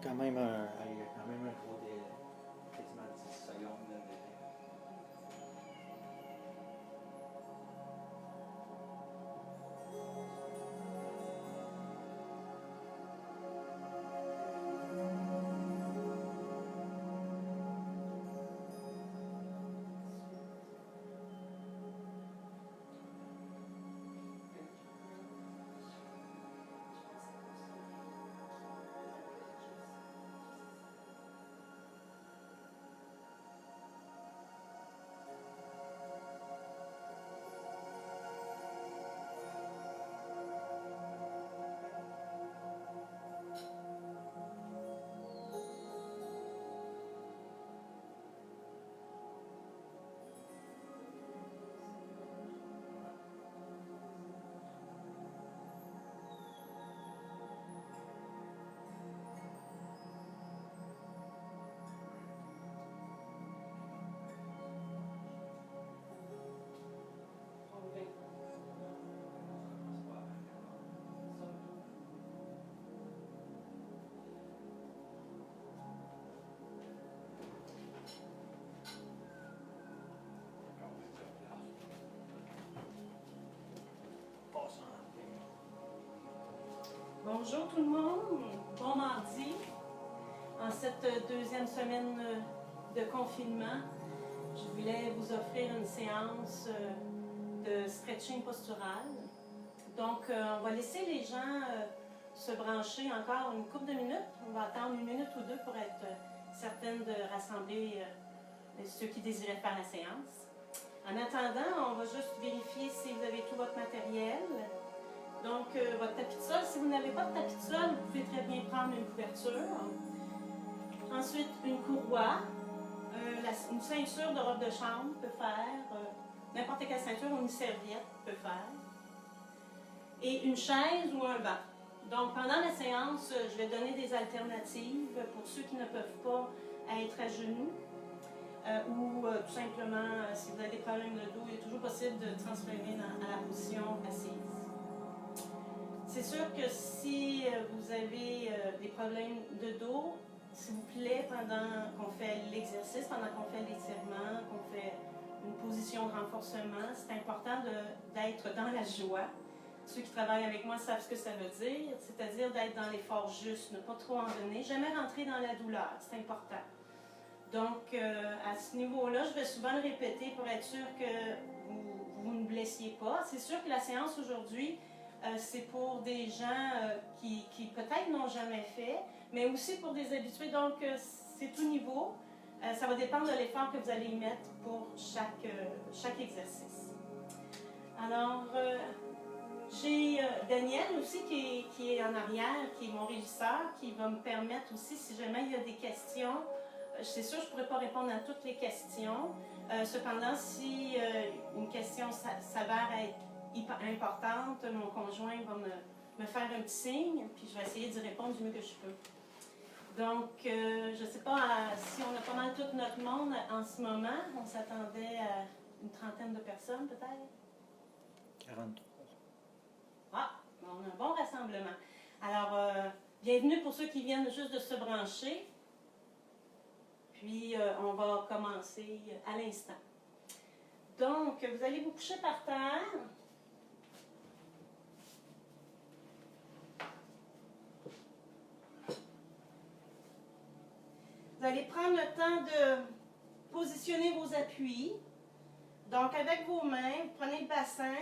quand même il y a quand même un gros délai, quasiment 10 secondes de délai. Bonjour tout le monde, bon mardi. En cette deuxième semaine de confinement, je voulais vous offrir une séance de stretching postural. Donc, on va laisser les gens se brancher encore une couple de minutes. On va attendre une minute ou deux pour être certaine de rassembler ceux qui désiraient faire la séance. En attendant, on va juste vérifier si vous avez tout votre matériel. Donc, votre tapis de sol, si vous n'avez pas de tapis de sol, vous pouvez très bien prendre une couverture. Ensuite, une courroie, une ceinture de robe de chambre peut faire, n'importe quelle ceinture ou une serviette peut faire, et une chaise ou un banc. Donc, pendant la séance, je vais donner des alternatives pour ceux qui ne peuvent pas être à genoux ou tout simplement, si vous avez des problèmes de dos, il est toujours possible de transférer à la position assise. C'est sûr que si vous avez des problèmes de dos, s'il vous plaît, pendant qu'on fait l'exercice, pendant qu'on fait l'étirement, qu'on fait une position de renforcement, c'est important d'être dans la joie. Ceux qui travaillent avec moi savent ce que ça veut dire, c'est-à-dire d'être dans l'effort juste, ne pas trop en donner, jamais rentrer dans la douleur, c'est important. Donc, à ce niveau-là, je vais souvent le répéter pour être sûr que vous ne blessiez pas. C'est sûr que la séance aujourd'hui, c'est pour des gens qui peut-être n'ont jamais fait, mais aussi pour des habitués. Donc, c'est tout niveau. Ça va dépendre de l'effort que vous allez y mettre pour chaque exercice. Alors, j'ai Daniel aussi qui est en arrière, qui est mon régisseur, qui va me permettre aussi, si jamais il y a des questions, c'est sûr que je ne pourrais pas répondre à toutes les questions. Cependant, si une question s'avère être hyper importante, mon conjoint va me faire un petit signe, puis je vais essayer d'y répondre du mieux que je peux. Donc, je ne sais pas si on a pas mal tout notre monde en ce moment. On s'attendait à une trentaine de personnes, peut-être? 43. Ah, on a un bon rassemblement. Alors, bienvenue pour ceux qui viennent juste de se brancher. Puis, on va commencer à l'instant. Donc, vous allez vous coucher par terre. Vous allez prendre le temps de positionner vos appuis. Donc, avec vos mains, vous prenez le bassin,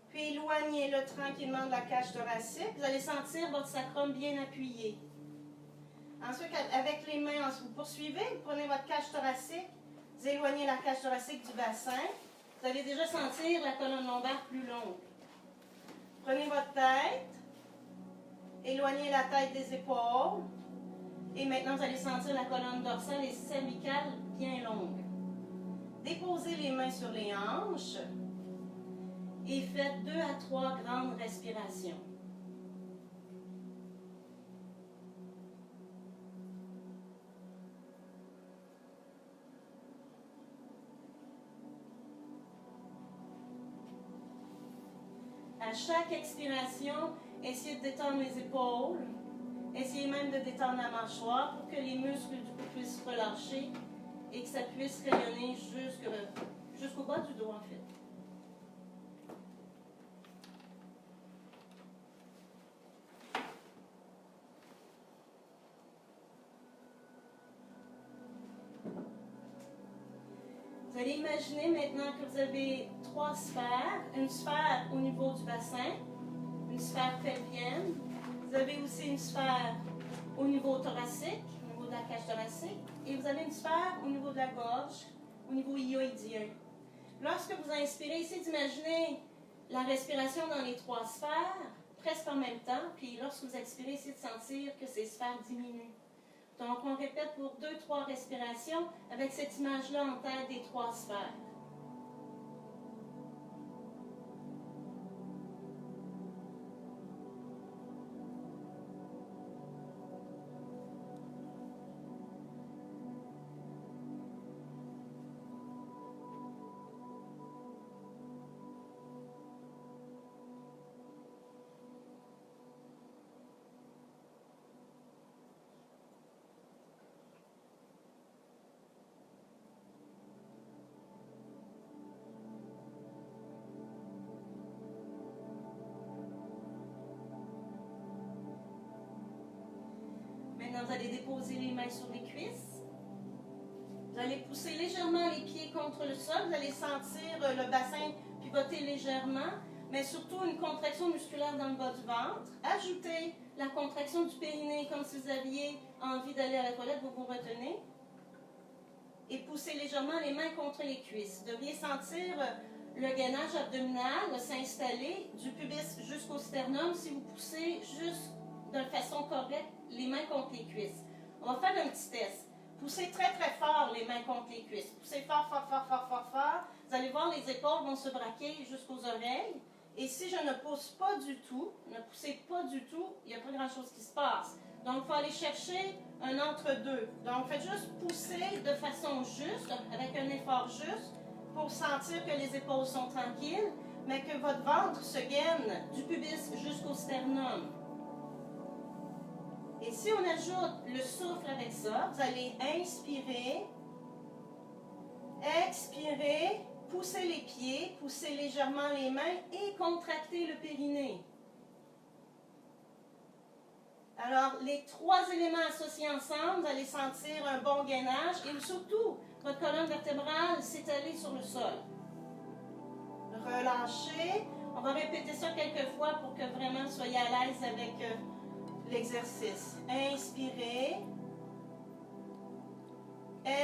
puis éloignez-le tranquillement de la cage thoracique. Vous allez sentir votre sacrum bien appuyé. Ensuite, avec les mains, vous poursuivez, vous prenez votre cage thoracique, vous éloignez la cage thoracique du bassin. Vous allez déjà sentir la colonne lombaire plus longue. Prenez votre tête, éloignez la tête des épaules. Et maintenant, vous allez sentir la colonne dorsale et cervicale bien longue. Déposez les mains sur les hanches et faites 2 à 3 grandes respirations. À chaque expiration, essayez de détendre les épaules Essayez même de détendre la mâchoire pour que les muscles du cou puissent relâcher et que ça puisse rayonner jusqu'au bas du dos en fait. Vous allez imaginer maintenant que vous avez 3 sphères. Une sphère au niveau du bassin, une sphère pelvienne. Vous avez aussi une sphère au niveau thoracique, au niveau de la cage thoracique. Et vous avez une sphère au niveau de la gorge, au niveau hyoïdien. Lorsque vous inspirez, essayez d'imaginer la respiration dans les 3 sphères, presque en même temps. Puis lorsque vous expirez, essayez de sentir que ces sphères diminuent. Donc, on répète pour 2-3 respirations avec cette image-là en tête des 3 sphères. Maintenant, vous allez déposer les mains sur les cuisses. Vous allez pousser légèrement les pieds contre le sol. Vous allez sentir le bassin pivoter légèrement, mais surtout une contraction musculaire dans le bas du ventre. Ajoutez la contraction du périnée comme si vous aviez envie d'aller à la toilette, vous vous retenez. Et poussez légèrement les mains contre les cuisses. Vous devriez sentir le gainage abdominal s'installer du pubis jusqu'au sternum si vous poussez juste de façon correcte les mains contre les cuisses. On va faire un petit test. Poussez très très fort les mains contre les cuisses. Poussez fort, fort, fort, fort, fort, fort. Vous allez voir les épaules vont se braquer jusqu'aux oreilles. Et si je ne pousse pas du tout, ne poussez pas du tout, il n'y a pas grand chose qui se passe. Donc, il faut aller chercher un entre-deux. Donc, faites juste pousser de façon juste, avec un effort juste, pour sentir que les épaules sont tranquilles, mais que votre ventre se gaine du pubis jusqu'au sternum. Et si on ajoute le souffle avec ça, vous allez inspirer, expirer, pousser les pieds, pousser légèrement les mains et contracter le périnée. Alors, les 3 éléments associés ensemble, vous allez sentir un bon gainage et surtout, votre colonne vertébrale s'étaler sur le sol. Relâchez. On va répéter ça quelques fois pour que vraiment vous soyez à l'aise avec l'exercice. Inspirez.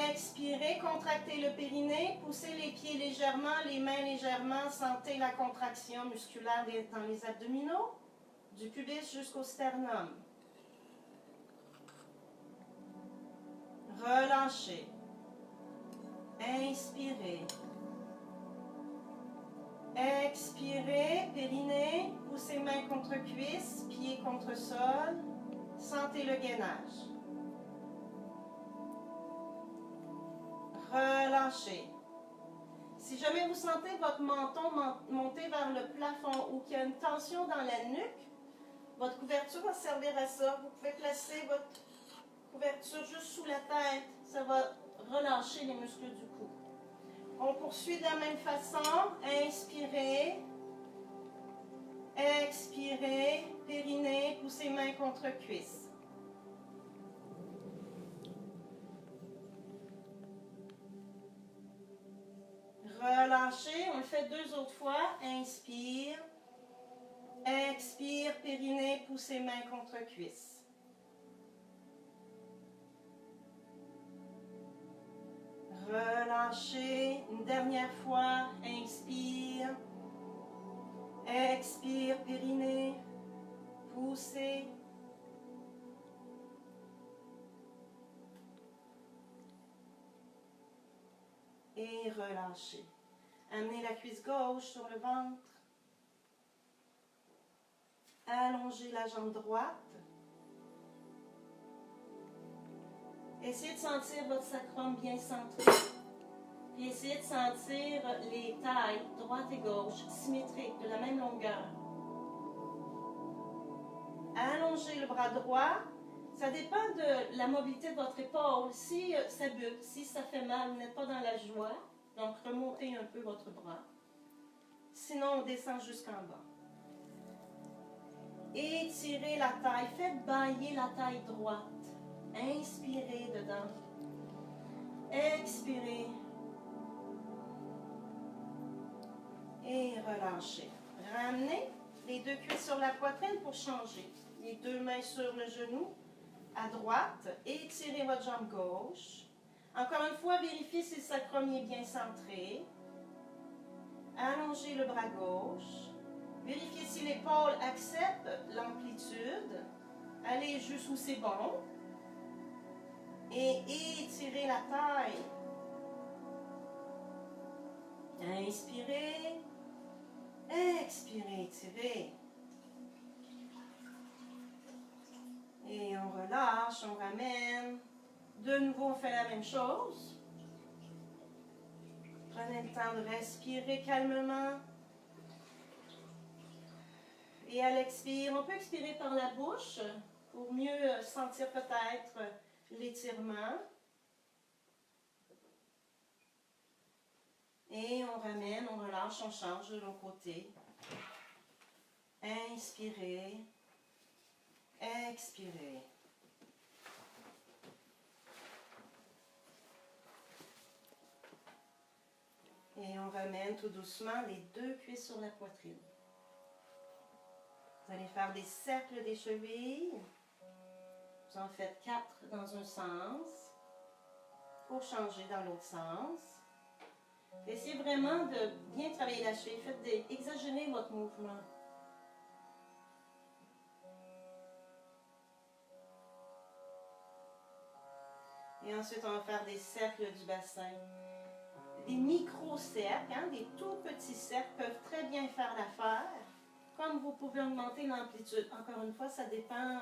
Expirez, contractez le périnée, poussez les pieds légèrement, les mains légèrement, sentez la contraction musculaire dans les abdominaux, du pubis jusqu'au sternum. Relâchez. Inspirez. Expirez, périnée, poussez mains contre cuisses, pieds contre sol, sentez le gainage. Relâchez. Si jamais vous sentez votre menton monter vers le plafond ou qu'il y a une tension dans la nuque, votre couverture va servir à ça. Vous pouvez placer votre couverture juste sous la tête. Ça va relâcher les muscles du cou. On poursuit de la même façon. Inspirez. Expirez. Périnée. Poussez mains contre cuisses. Relâchez. On le fait 2 autres fois. Inspire. Expire. Périnée. Poussez mains contre cuisses. Relâchez. Une dernière fois. Inspire. Expire, périnée. Poussez. Et relâchez. Amenez la cuisse gauche sur le ventre. Allongez la jambe droite. Essayez de sentir votre sacrum bien centré. Puis essayez de sentir les tailles, droite et gauche, symétriques, de la même longueur. Allongez le bras droit Ça dépend de la mobilité de votre épaule. Si ça bute, si ça fait mal, vous n'êtes pas dans la joie, donc remontez un peu votre bras. Sinon, on descend jusqu'en bas. Étirez la taille, faites bailler la taille droite. Inspirez dedans. Expirez. Et relâchez. Ramenez les deux cuisses sur la poitrine pour changer. Les deux mains sur le genou à droite. Étirez votre jambe gauche. Encore une fois, vérifiez si le sacrum est bien centré. Allongez le bras gauche. Vérifiez si l'épaule accepte l'amplitude. Allez jusqu'où c'est bon. Et étirez la taille. Inspirez. Expirez, étirez. Et on relâche, on ramène. De nouveau, on fait la même chose. Prenez le temps de respirer calmement. Et à l'expire, on peut expirer par la bouche pour mieux sentir peut-être l'étirement. Et on ramène, on relâche, on change de l'autre côté. Inspirez. Expirez. Et on ramène tout doucement les deux cuisses sur la poitrine. Vous allez faire des cercles des chevilles. Vous en faites 4 dans un sens. Pour changer dans l'autre sens. Essayez vraiment de bien travailler la cheville. Exagérez votre mouvement. Et ensuite, on va faire des cercles du bassin. Des micro-cercles, hein, des tout petits cercles peuvent très bien faire l'affaire. Comme vous pouvez augmenter l'amplitude. Encore une fois, ça dépend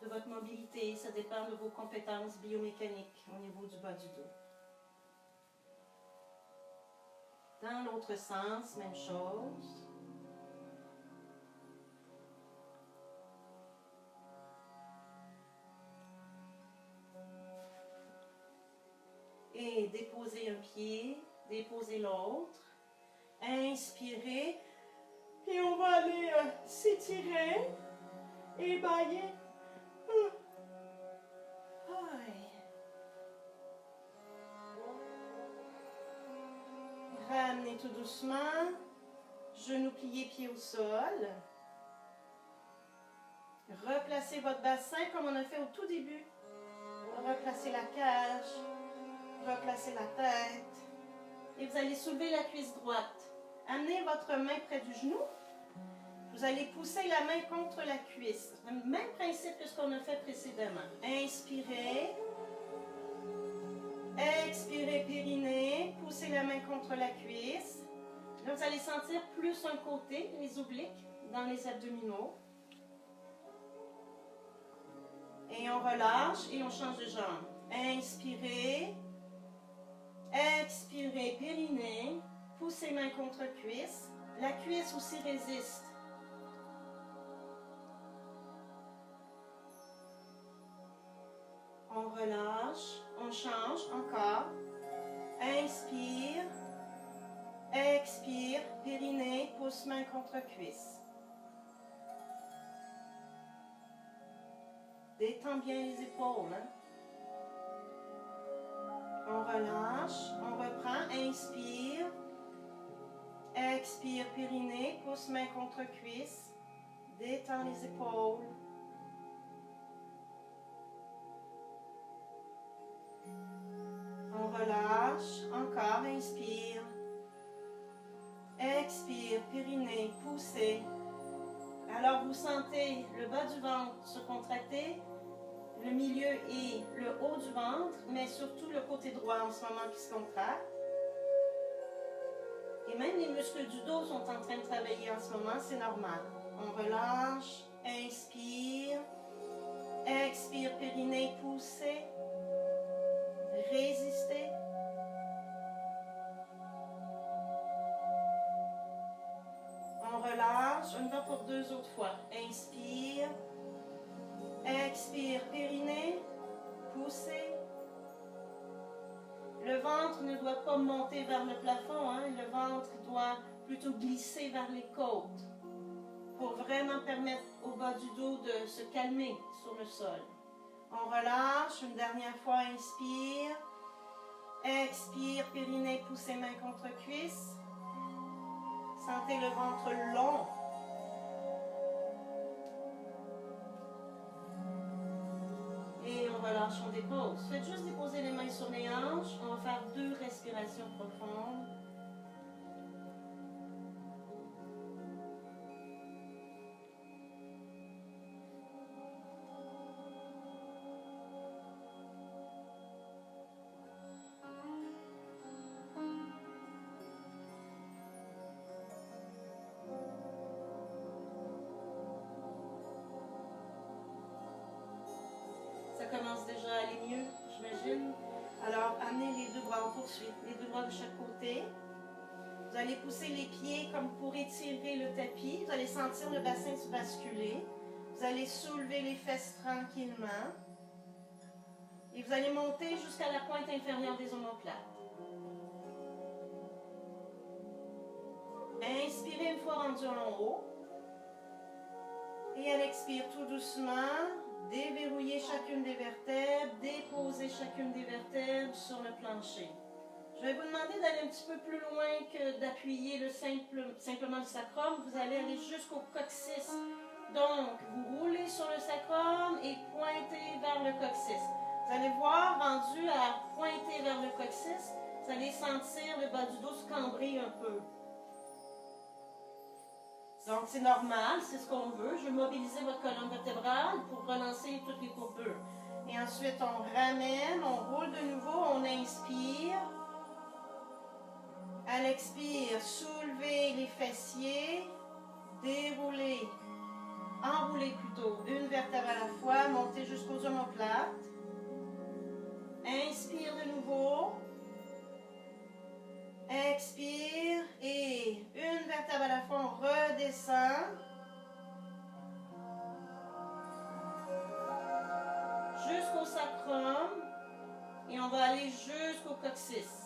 de votre mobilité, ça dépend de vos compétences biomécaniques au niveau du bas du dos. Dans l'autre sens, même chose. Et déposez un pied, déposez l'autre. Inspirez. Et on va aller s'étirer et bailler. Ramenez tout doucement. Genoux pliés, pieds au sol. Replacez votre bassin comme on a fait au tout début. Replacez la cage. Replacez la tête. Et vous allez soulever la cuisse droite. Amenez votre main près du genou. Vous allez pousser la main contre la cuisse. Le même principe que ce qu'on a fait précédemment. Inspirez. Expirez, périnée. Poussez la main contre la cuisse. Là, vous allez sentir plus un côté, les obliques, dans les abdominaux. Et on relâche et on change de jambe. Inspirez. Expirez, périnée. Poussez main contre cuisse. La cuisse aussi résiste. On relâche. On change encore. Inspire. Expire. Périnée. Pousse main contre cuisse. Détends bien les épaules. Hein? On relâche. On reprend. Inspire. Expire, périnée, pousse main contre cuisse, détends les épaules. On relâche, encore, inspire. Expire, périnée, poussez. Alors vous sentez le bas du ventre se contracter, le milieu et le haut du ventre, mais surtout le côté droit en ce moment qui se contracte. Et même les muscles du dos sont en train de travailler en ce moment, c'est normal. On relâche, inspire, expire, périnée, poussez, résistez. On relâche, on y va pour 2 autres fois. Inspire, expire, périnée. pas monter vers le plafond, hein. Le ventre doit plutôt glisser vers les côtes pour vraiment permettre au bas du dos de se calmer sur le sol. On relâche, une dernière fois, inspire. Expire, périnée, poussez main contre cuisse. Sentez le ventre long. Et on relâche, on dépose. Faites juste déposer les mains sur les hanches. On va faire 2 respirations profondes. Ça commence déjà à aller mieux, j'imagine. Alors, amenez les 2 bras en poursuite, les 2 bras de chaque côté. Vous allez pousser les pieds comme pour étirer le tapis. Vous allez sentir le bassin se basculer. Vous allez soulever les fesses tranquillement. Et vous allez monter jusqu'à la pointe inférieure des omoplates. Inspirez une fois rendu en haut. Et à l'expire tout doucement, déverrouillez chacune des vertèbres, déposez chacune des vertèbres sur le plancher. Je vais vous demander d'aller un petit peu plus loin que d'appuyer simplement le sacrum. Vous allez aller jusqu'au coccyx. Donc, vous roulez sur le sacrum et pointez vers le coccyx. Vous allez voir, rendu à pointer vers le coccyx, vous allez sentir le bas du dos se cambrer un peu. Donc, c'est normal, c'est ce qu'on veut. Je vais mobiliser votre colonne vertébrale pour relancer toutes les courbures. Et ensuite, on ramène, on roule de nouveau, on inspire. À l'expire, soulevez les fessiers, déroulez, enroulez plutôt, une vertèbre à la fois, montez jusqu'aux omoplates. Inspire de nouveau. Expire et une vertèbre à la fois, on redescend. Jusqu'au sacrum et on va aller jusqu'au coccyx.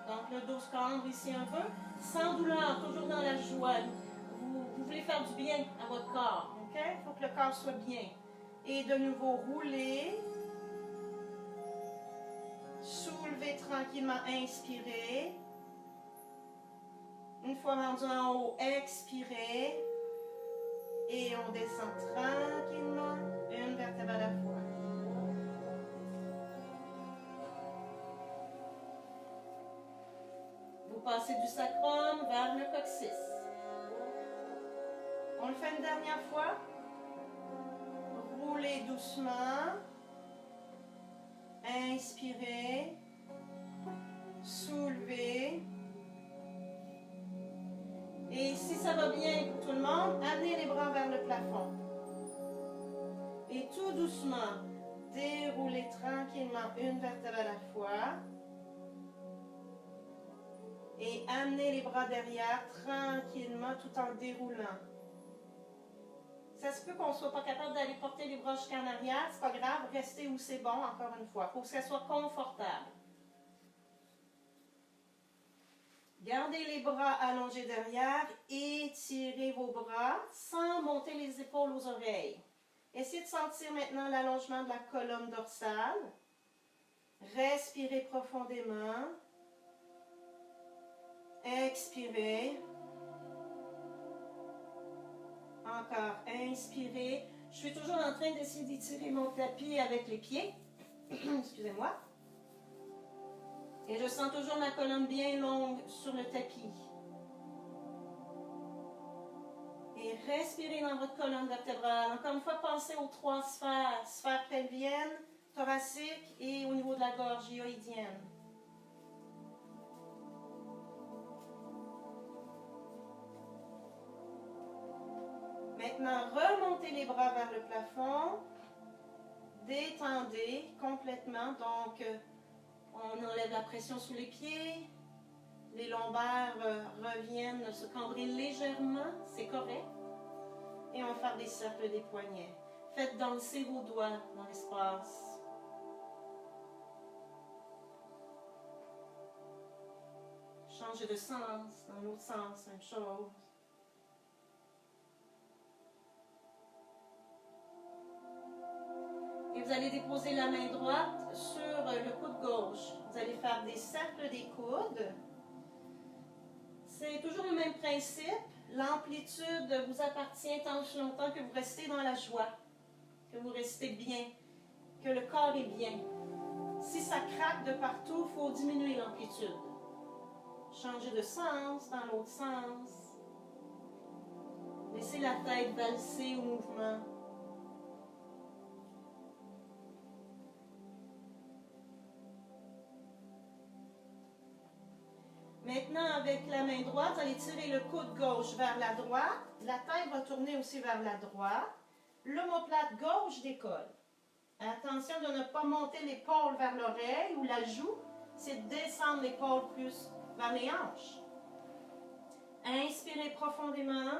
Donc le dos se cambre ici un peu, sans douleur, toujours dans la joie. Vous voulez faire du bien à votre corps, ok? Il faut que le corps soit bien. Et de nouveau, roulez. Soulevez tranquillement, inspirez. Une fois rendu en haut, expirez. Et on descend tranquillement, une vertèbre à la fois. Vous passez du sacrum vers le coccyx. On le fait une dernière fois. Roulez doucement. Inspirez. Soulevez. Et si ça va bien pour tout le monde, amenez les bras vers le plafond. Et tout doucement, déroulez tranquillement une vertèbre à la fois. Et amenez les bras derrière tranquillement tout en déroulant. Ça se peut qu'on ne soit pas capable d'aller porter les bras jusqu'en arrière, c'est pas grave, restez où c'est bon encore une fois. Il faut que ça soit confortable. Gardez les bras allongés derrière, étirez vos bras sans monter les épaules aux oreilles. Essayez de sentir maintenant l'allongement de la colonne dorsale. Respirez profondément. Expirez. Encore, inspirez. Je suis toujours en train d'essayer d'étirer mon tapis avec les pieds. Excusez-moi. Et je sens toujours ma colonne bien longue sur le tapis. Et respirez dans votre colonne vertébrale. Encore une fois, pensez aux 3 sphères. Sphère pelvienne, thoracique et au niveau de la gorge hyoïdienne. Maintenant, remontez les bras vers le plafond. Détendez complètement. Donc, on enlève la pression sous les pieds. Les lombaires reviennent se cambrer légèrement. C'est correct. Et on va faire des cercles des poignets. Faites danser vos doigts dans l'espace. Changez de sens, dans l'autre sens, même chose. Et vous allez déposer la main droite sur le coude gauche. Vous allez faire des cercles des coudes. C'est toujours le même principe. L'amplitude vous appartient tant que longtemps que vous restez dans la joie, que vous restez bien, que le corps est bien. Si ça craque de partout, il faut diminuer l'amplitude. Changer de sens dans l'autre sens. Laissez la tête valser au mouvement. Maintenant, avec la main droite, vous allez tirer le coude gauche vers la droite. La tête va tourner aussi vers la droite. L'omoplate gauche décolle. Attention de ne pas monter l'épaule vers l'oreille ou la joue. C'est de descendre l'épaule plus vers les hanches. Inspirez profondément.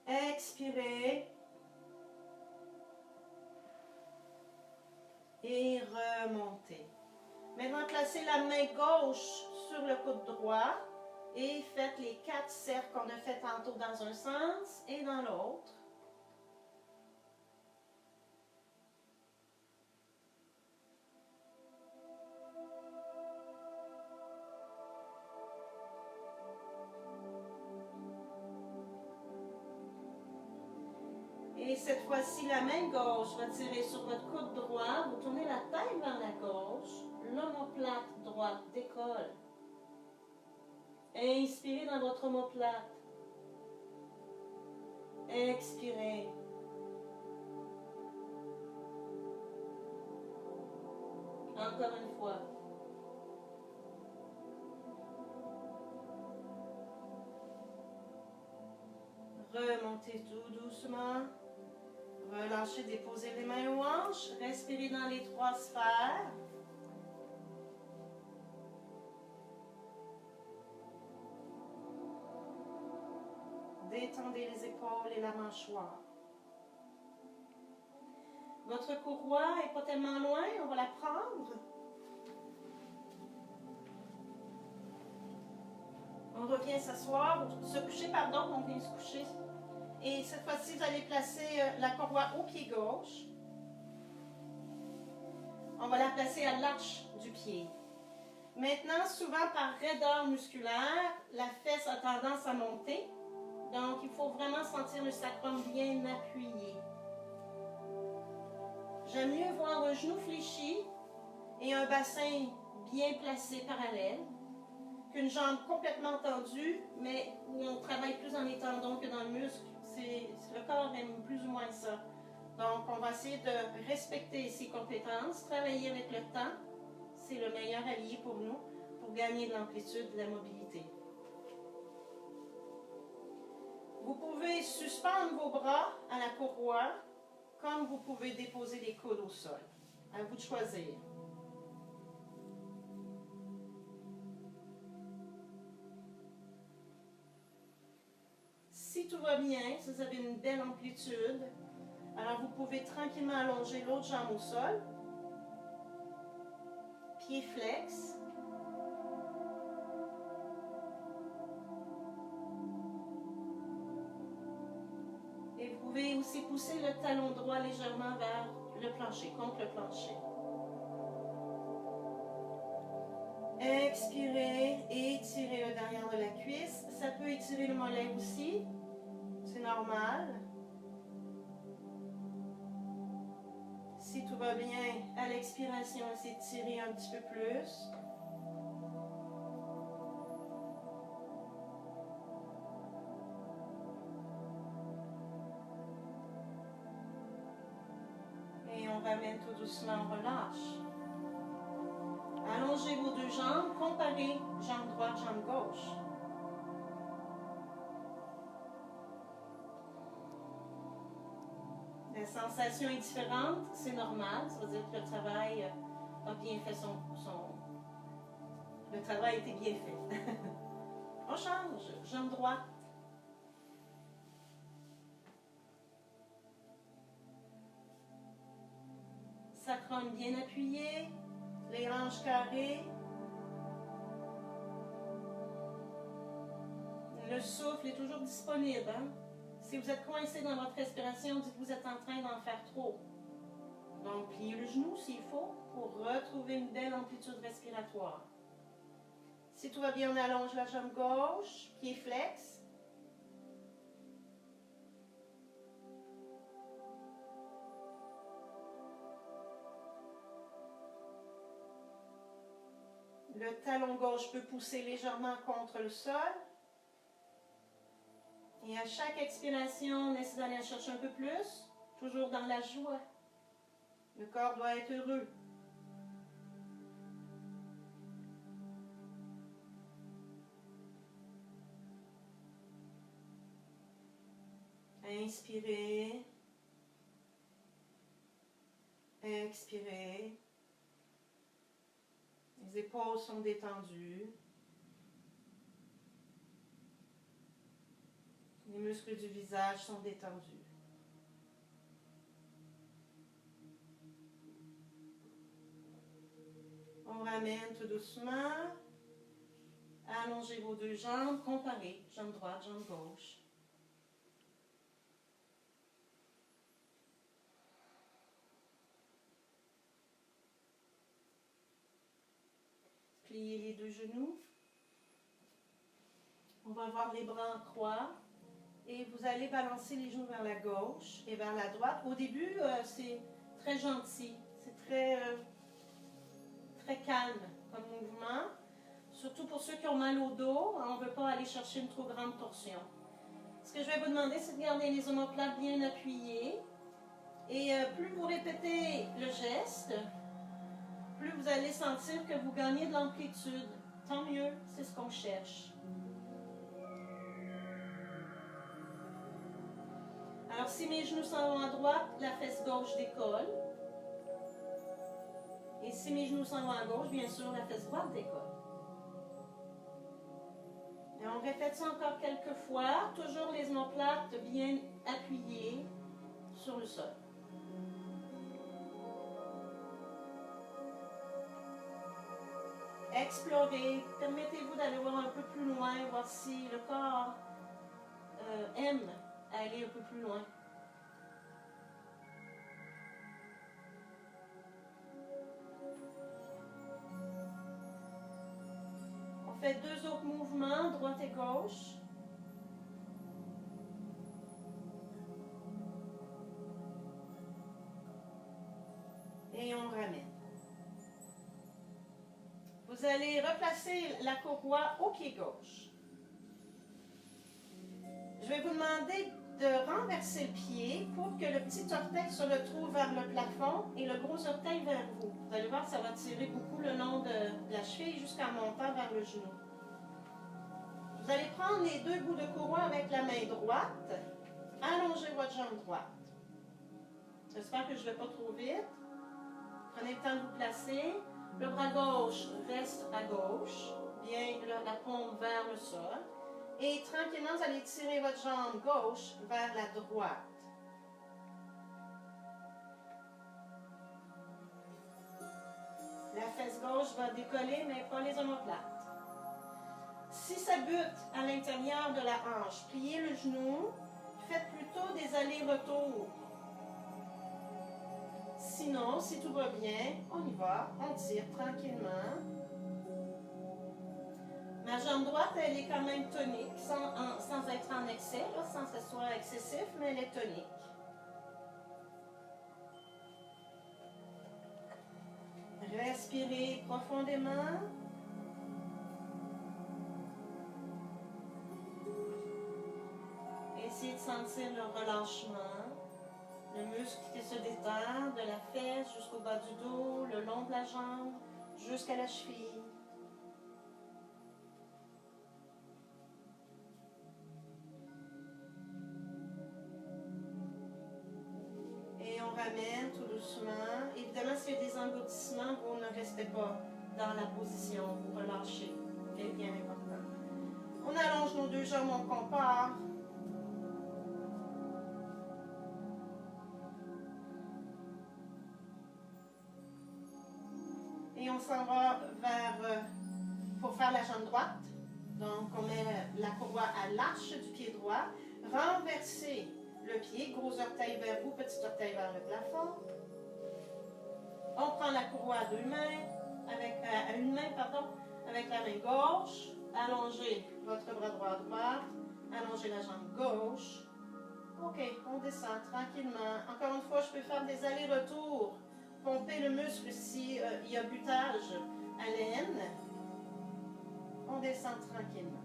Expirez. Et remontez. Maintenant, placez la main gauche sur le coude droit et faites les 4 cercles qu'on a fait tantôt dans un sens et dans l'autre. Et cette fois-ci, la main gauche va tirer sur votre coude droit. Vous tournez la tête vers la gauche. L'omoplate droite décolle. Inspirez dans votre omoplate. Expirez. Encore une fois. Remontez tout doucement. Relâchez, déposez les mains aux hanches. Respirez dans les 3 sphères. Détendez les épaules et la mâchoire. Votre courroie n'est pas tellement loin, on va la prendre. On revient s'asseoir, se coucher, pardon, on vient se coucher. Et cette fois-ci, vous allez placer la courroie au pied gauche. On va la placer à l'arche du pied. Maintenant, souvent par raideur musculaire, la fesse a tendance à monter. Donc, il faut vraiment sentir le sacrum bien appuyé. J'aime mieux voir un genou fléchi et un bassin bien placé parallèle qu'une jambe complètement tendue, mais où on travaille plus dans les tendons que dans le muscle. Le corps aime plus ou moins ça. Donc, on va essayer de respecter ses compétences, travailler avec le temps. C'est le meilleur allié pour nous, pour gagner de l'amplitude, de la mobilité. Vous pouvez suspendre vos bras à la courroie, comme vous pouvez déposer les coudes au sol. À vous de choisir. Si tout va bien, si vous avez une belle amplitude, alors vous pouvez tranquillement allonger l'autre jambe au sol. Pied flex. Et vous pouvez aussi pousser le talon droit légèrement vers le plancher, contre le plancher. Expirez, étirez le derrière de la cuisse. Ça peut étirer le mollet aussi. C'est normal. Si tout va bien, à l'expiration, essayez de tirer un petit peu plus. Et on ramène tout doucement, on relâche. Allongez vos 2 jambes, comparez jambe droite, jambe gauche. La sensation est différente, c'est normal, ça veut dire que le travail a bien fait Le travail a été bien fait. On change, jambe droite. Sacrum bien appuyé, les hanches carrées. Le souffle est toujours disponible. Hein? Si vous êtes coincé dans votre respiration, dites que vous êtes en train d'en faire trop. Donc, pliez le genou s'il faut pour retrouver une belle amplitude respiratoire. Si tout va bien, on allonge la jambe gauche, pied flex. Le talon gauche peut pousser légèrement contre le sol. Et à chaque expiration, on essaie d'aller chercher un peu plus, toujours dans la joie. Le corps doit être heureux. Inspirez. Expirez. Les épaules sont détendues. Les muscles du visage sont détendus. On ramène tout doucement. Allongez vos deux jambes, comparez. Jambe droite, jambe gauche. Pliez les deux genoux. On va avoir les bras en croix. Et vous allez balancer les genoux vers la gauche et vers la droite. Au début, c'est très gentil. C'est très calme comme mouvement. Surtout pour ceux qui ont mal au dos, on ne veut pas aller chercher une trop grande torsion. Ce que je vais vous demander, c'est de garder les omoplates bien appuyées. Et plus vous répétez le geste, plus vous allez sentir que vous gagnez de l'amplitude. Tant mieux, c'est ce qu'on cherche. Alors, si mes genoux s'en vont à droite, la fesse gauche décolle. Et si mes genoux s'en vont à gauche, bien sûr, la fesse droite décolle. Et on répète ça encore quelques fois. Toujours les omoplates bien appuyées sur le sol. Explorez. Permettez-vous d'aller voir un peu plus loin, voir si le corps aime aller un peu plus loin. On fait deux autres mouvements, droite et gauche. Et on ramène. Vous allez replacer la courroie au pied gauche. Je vais vous demander de renverser le pied pour que le petit orteil se retrouve vers le plafond et le gros orteil vers vous. Vous allez voir, ça va tirer beaucoup le long de la cheville jusqu'en montant vers le genou. Vous allez prendre les deux bouts de courroie avec la main droite. Allongez votre jambe droite. J'espère que je ne vais pas trop vite. Prenez le temps de vous placer. Le bras gauche reste à gauche, bien la paume vers le sol. Et tranquillement, vous allez tirer votre jambe gauche vers la droite. La fesse gauche va décoller, mais pas les omoplates. Si ça bute à l'intérieur de la hanche, pliez le genou, faites plutôt des allers-retours. Sinon, si tout va bien, on y va, on tire tranquillement. Ma jambe droite, elle est quand même tonique, sans être en excès, là, sans que ce soit excessif, mais elle est tonique. Respirez profondément. Essayez de sentir le relâchement. Le muscle qui se détend de la fesse jusqu'au bas du dos, le long de la jambe, jusqu'à la cheville. Et on ramène tout doucement. Évidemment, s'il y a des engloutissements, vous ne restez pas dans la position, vous relâchez. C'est bien important. On allonge nos deux jambes, on compare. Et on s'en va vers, pour faire la jambe droite. Donc, on met la courroie à l'arche du pied droit. Renversez le pied, gros orteil vers vous, petit orteil vers le plafond. On prend la courroie à à une main, avec la main gauche. Allongez votre bras droit à droite. Allongez la jambe gauche. OK, on descend tranquillement. Encore une fois, je peux faire des allers-retours. Pomper le muscle si il y a butage à l'aine. On descend tranquillement.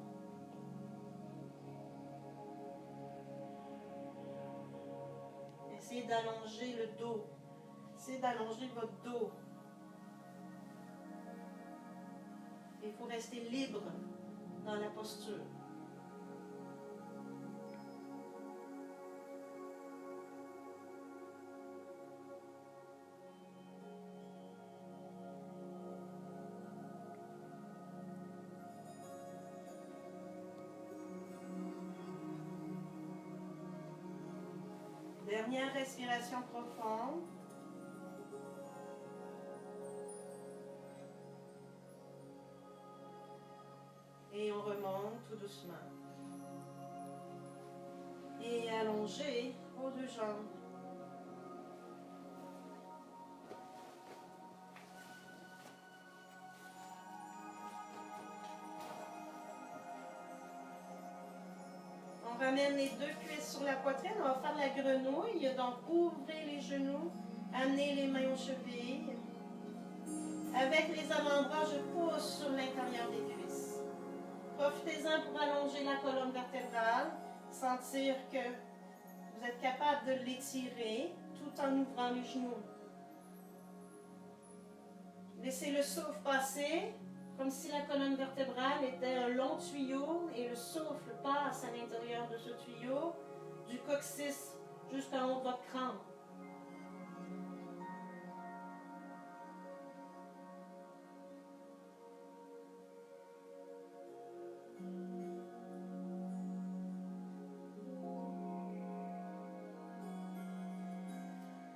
Essayez d'allonger le dos. Essayez d'allonger votre dos. Il faut rester libre dans la posture. Dernière respiration profonde. Et on remonte tout doucement. Et allongez vos deux jambes. On ramène les deux cuisses sur la poitrine. On va faire la grenouille. Donc, ouvrez les genoux. Amenez les mains aux chevilles. Avec les avant-bras, je pousse sur l'intérieur des cuisses. Profitez-en pour allonger la colonne vertébrale. Sentir que vous êtes capable de l'étirer tout en ouvrant les genoux. Laissez le souffle passer, comme si la colonne vertébrale était un long tuyau et le souffle passe à l'intérieur de ce tuyau, du coccyx jusqu'en haut de votre crâne.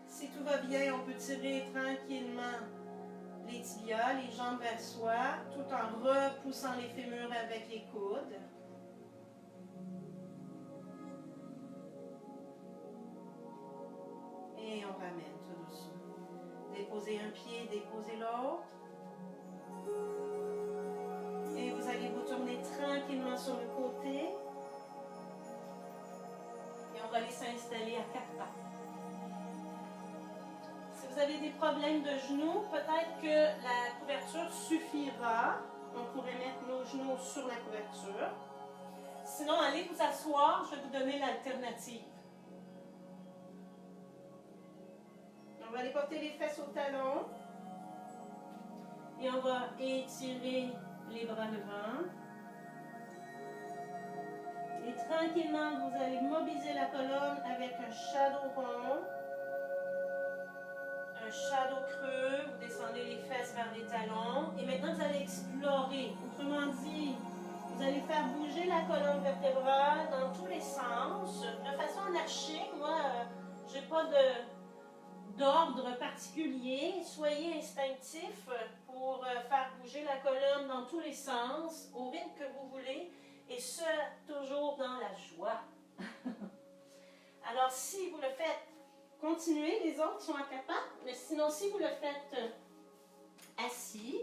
Si tout va bien, on peut tirer tranquillement les tibias, les jambes vers soi, tout en repoussant les fémurs avec les coudes. Et on ramène tout doucement. Déposez un pied, déposez l'autre. Et vous allez vous tourner tranquillement sur le côté. Et on va aller s'installer à quatre pattes. Si vous avez des problèmes de genoux, peut-être que la couverture suffira. On pourrait mettre nos genoux sur la couverture. Sinon, allez vous asseoir, je vais vous donner l'alternative. On va aller porter les fesses au talon. Et on va étirer les bras devant. Et tranquillement, vous allez mobiliser la colonne avec un shadow rond. Un shadow creux, vous descendez les fesses vers les talons. Et maintenant, vous allez explorer. Autrement dit, vous allez faire bouger la colonne vertébrale dans tous les sens, de façon anarchique. Moi, je n'ai pas d'ordre particulier. Soyez instinctif pour faire bouger la colonne dans tous les sens, au rythme que vous voulez, et ce, toujours dans la joie. Alors, si vous le faites, continuez, les autres sont à quatre pattes, mais sinon, si vous le faites assis,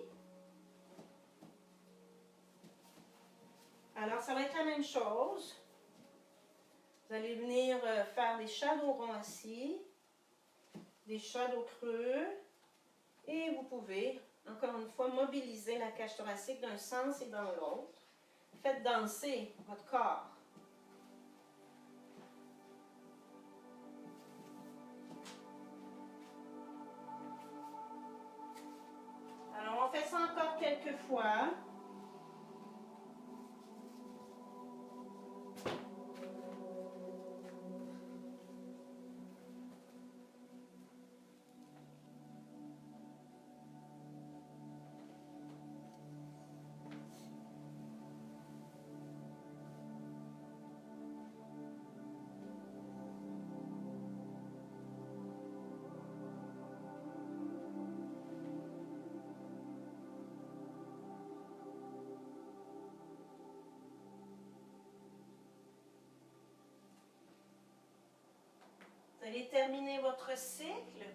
alors ça va être la même chose. Vous allez venir faire des shadows ronds assis, des shadows creux, et vous pouvez, encore une fois, mobiliser la cage thoracique d'un sens et dans l'autre. Faites danser votre corps. Alors, on fait ça encore quelques fois. allez terminer votre cycle.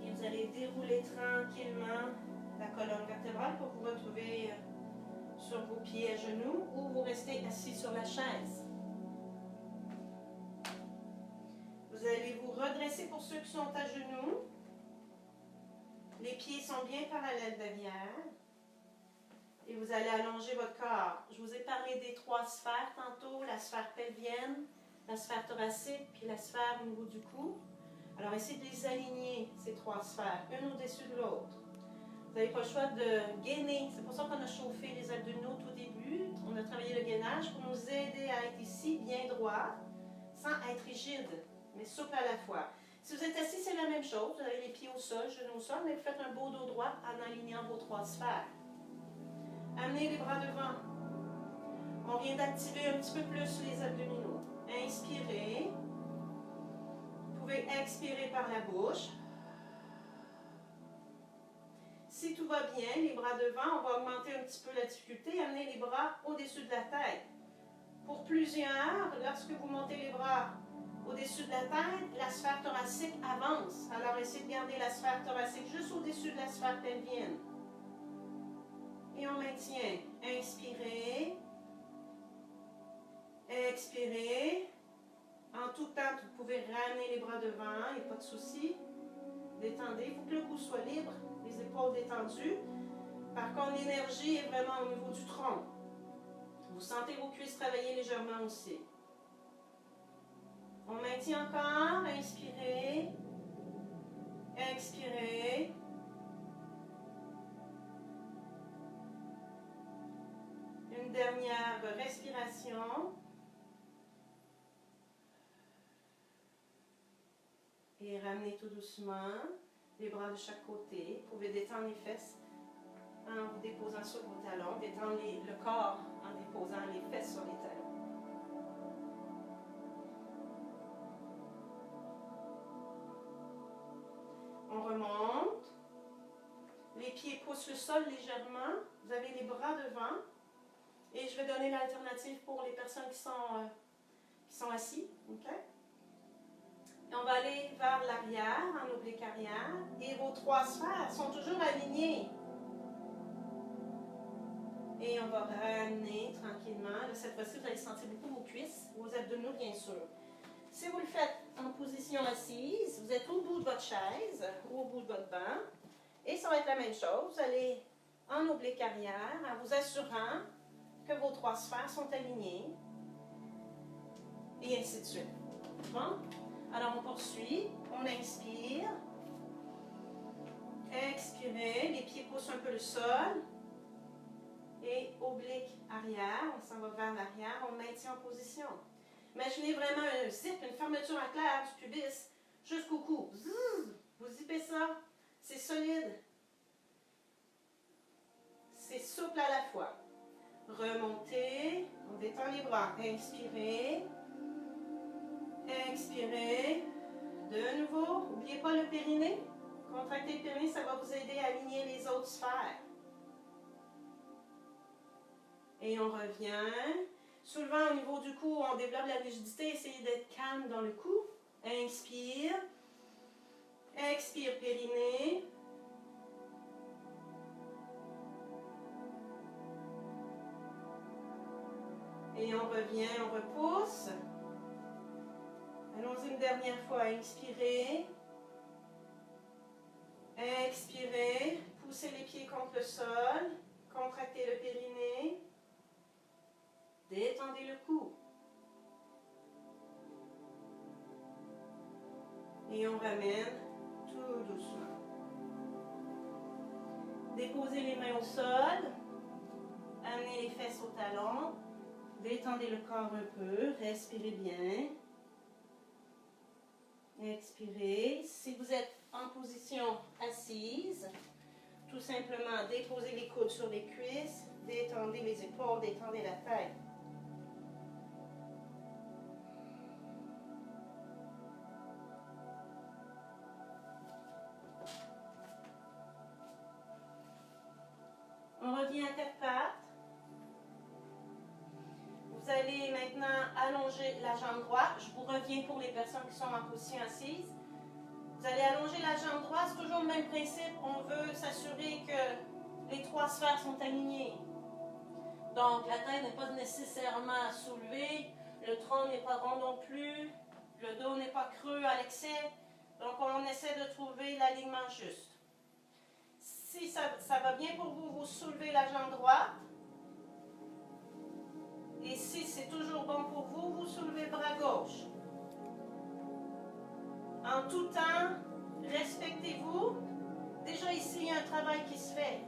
Et vous allez dérouler tranquillement la colonne vertébrale pour vous retrouver sur vos pieds à genoux ou vous restez assis sur la chaise. Vous allez vous redresser pour ceux qui sont à genoux. Les pieds sont bien parallèles derrière. Et vous allez allonger votre corps. Je vous ai parlé des 3 sphères tantôt, la sphère pelvienne, la sphère thoracique, puis la sphère au niveau du cou. Alors, essayez de les aligner, ces 3 sphères, une au-dessus de l'autre. Vous n'avez pas le choix de gainer. C'est pour ça qu'on a chauffé les abdominaux au tout début. On a travaillé le gainage pour nous aider à être ici bien droit, sans être rigide, mais souple à la fois. Si vous êtes assis, c'est la même chose. Vous avez les pieds au sol, genoux au sol, mais vous faites un beau dos droit en alignant vos 3 sphères. Amenez les bras devant. On vient d'activer un petit peu plus les abdominaux. Inspirez. Vous pouvez expirer par la bouche. Si tout va bien, les bras devant, on va augmenter un petit peu la difficulté. Amenez les bras au-dessus de la tête. Pour plusieurs, lorsque vous montez les bras au-dessus de la tête, la sphère thoracique avance. Alors, essayez de garder la sphère thoracique juste au-dessus de la sphère pelvienne. Et on maintient. Inspirez. Expirez. En tout temps, vous pouvez ramener les bras devant, il n'y a pas de souci. Détendez. Il faut que le cou soit libre, les épaules détendues. Par contre, l'énergie est vraiment au niveau du tronc. Vous sentez vos cuisses travailler légèrement aussi. On maintient encore. Inspirez. Expirez. Une dernière respiration. Et ramenez tout doucement les bras de chaque côté. Vous pouvez détendre les fesses en vous déposant sur vos talons. Détendre le corps en déposant les fesses sur les talons. On remonte. Les pieds poussent le sol légèrement. Vous avez les bras devant. Et je vais donner l'alternative pour les personnes qui sont assis. OK? Et on va aller vers l'arrière, en oblique arrière. Et vos 3 sphères sont toujours alignées. Et on va ramener tranquillement. Là, cette fois-ci, vous allez sentir beaucoup vos cuisses, vos abdominaux, bien sûr. Si vous le faites en position assise, vous êtes au bout de votre chaise ou au bout de votre banc. Et ça va être la même chose. Vous allez en oblique arrière en vous assurant que vos 3 sphères sont alignées. Et ainsi de suite. Bon? Alors, on poursuit. On inspire. Expirez. Les pieds poussent un peu le sol. Et oblique arrière. On s'en va vers l'arrière. On maintient en position. Imaginez vraiment un zip, une fermeture à clair du pubis jusqu'au cou. Zzz, vous zippez ça. C'est solide. C'est souple à la fois. Remontez. On détend les bras. Inspirez. Expirez. De nouveau, n'oubliez pas le périnée. Contractez le périnée, ça va vous aider à aligner les autres sphères. Et on revient. Soulevant au niveau du cou, on développe la rigidité. Essayez d'être calme dans le cou. Inspire. Expire, périnée. Et on revient, on repousse. Allons-y une dernière fois. Inspirez. Expirez. Poussez les pieds contre le sol. Contractez le périnée. Détendez le cou. Et on ramène tout doucement. Déposez les mains au sol. Amenez les fesses au talon. Détendez le corps un peu. Respirez bien. Expirez. Si vous êtes en position assise, tout simplement déposez les coudes sur les cuisses. Détendez les épaules. Détendez la tête. On revient à 4 pattes. vous allez maintenant allonger la jambe droite. Je vous reviens pour les personnes qui sont en position assise. Vous allez allonger la jambe droite, c'est toujours le même principe. On veut s'assurer que les trois sphères sont alignées. Donc, la tête n'est pas nécessairement soulevée, le tronc n'est pas rond non plus, le dos n'est pas creux à l'excès. Donc, on essaie de trouver l'alignement juste. Si ça va bien pour vous, vous soulevez la jambe droite. Et si c'est toujours bon pour vous, vous soulevez le bras gauche. En tout temps, respectez-vous. Déjà ici, il y a un travail qui se fait.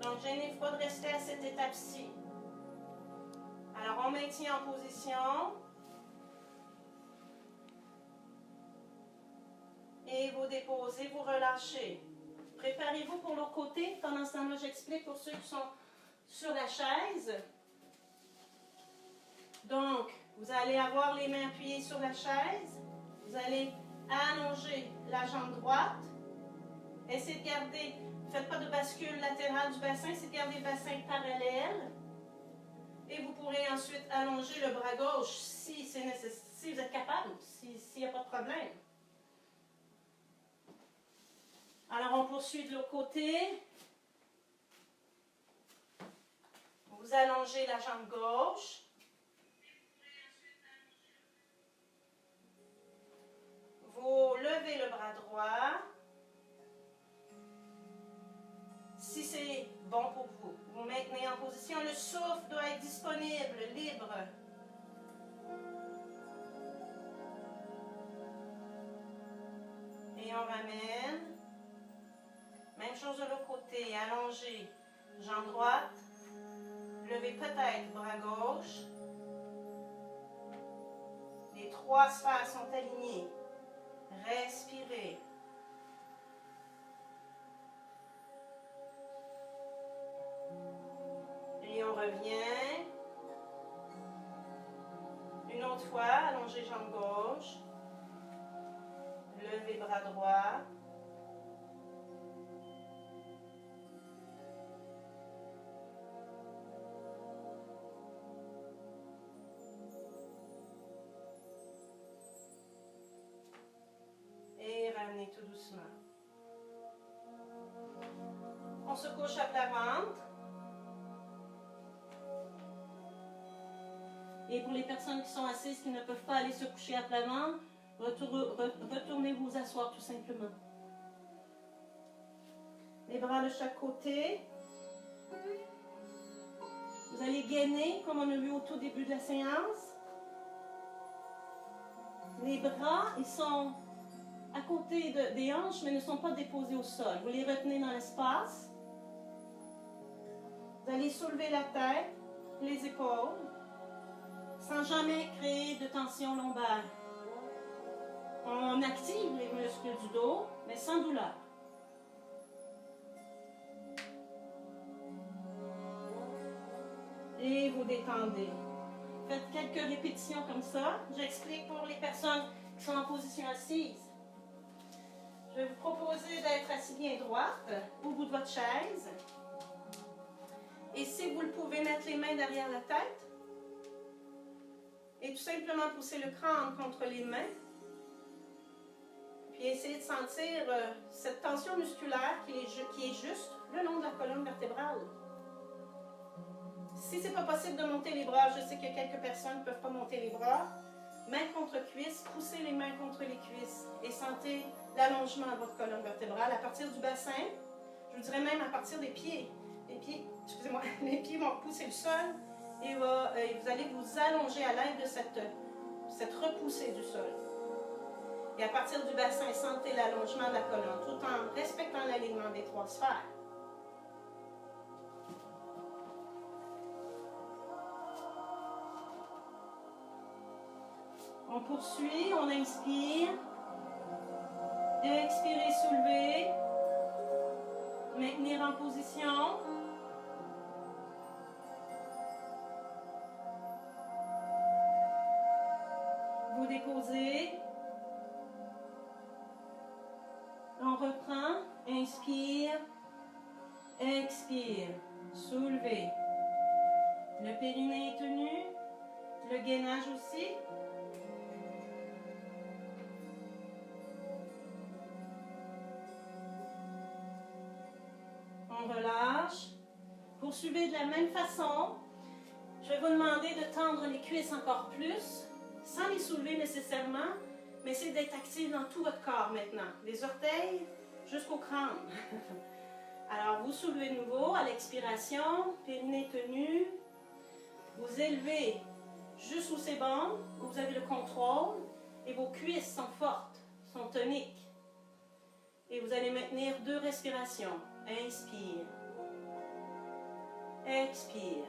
Donc, gênez-vous pas de rester à cette étape-ci. Alors, on maintient en position. Et vous déposez, vous relâchez. Préparez-vous pour l'autre côté. Pendant ce temps-là, j'explique pour ceux qui sont sur la chaise. Donc, vous allez avoir les mains appuyées sur la chaise. Vous allez allonger la jambe droite. Essayez de garder, ne faites pas de bascule latérale du bassin, essayez de garder le bassin parallèle. Et vous pourrez ensuite allonger le bras gauche si c'est nécessaire, si vous êtes capable, s'il n'y a pas de problème. Alors, on poursuit de l'autre côté. Vous allongez la jambe gauche. Vous levez le bras droit. Si c'est bon pour vous, vous maintenez en position. Le souffle doit être disponible, libre. Et on ramène. Même chose de l'autre côté. Allongez, jambe droite. Levez peut-être bras gauche. Les trois sphères sont alignées. Respirez. Et on revient. Une autre fois, allongez jambe gauche. Levez bras droit. Et ramenez tout doucement. On se couche à plat ventre. Et pour les personnes qui sont assises, qui ne peuvent pas aller se coucher à plat ventre, retournez vous asseoir tout simplement. Les bras de chaque côté. Vous allez gainer, comme on a vu au tout début de la séance. Les bras, ils sont à côté des hanches, mais ne sont pas déposés au sol. Vous les retenez dans l'espace. Vous allez soulever la tête, les épaules, sans jamais créer de tension lombaire. On active les muscles du dos, mais sans douleur. Et vous détendez. Faites quelques répétitions comme ça. J'explique pour les personnes qui sont en position assise. Je vais vous proposer d'être assis bien droite au bout de votre chaise. Et si vous le pouvez, mettre les mains derrière la tête. Et tout simplement pousser le crâne contre les mains. Puis essayez de sentir cette tension musculaire qui est juste le long de la colonne vertébrale. Si ce n'est pas possible de monter les bras, je sais que quelques personnes ne peuvent pas monter les bras. Main contre cuisse, poussez les mains contre les cuisses et sentez l'allongement de votre colonne vertébrale à partir du bassin. Je vous dirais même à partir des pieds. Les pieds vont pousser le sol et vous allez vous allonger à l'aide de cette repoussée du sol. Et à partir du bassin, sentez l'allongement de la colonne tout en respectant l'alignement des trois sphères. On poursuit, on inspire. Expirez, soulevez. Maintenir en position. Vous déposez. On reprend. Inspire. Expire. Soulevez. Le périnée est tenu. le gainage aussi. On relâche. Poursuivez de la même façon. Je vais vous demander de tendre les cuisses encore plus, sans les soulever nécessairement, mais essayez d'être actif dans tout votre corps maintenant. Les orteils jusqu'au crâne. Alors, vous soulevez de nouveau à l'expiration, périnée tenu. Vous élevez juste où c'est bon, où vous avez le contrôle, et vos cuisses sont fortes, sont toniques. Et vous allez maintenir 2 respirations. Inspire. Expire.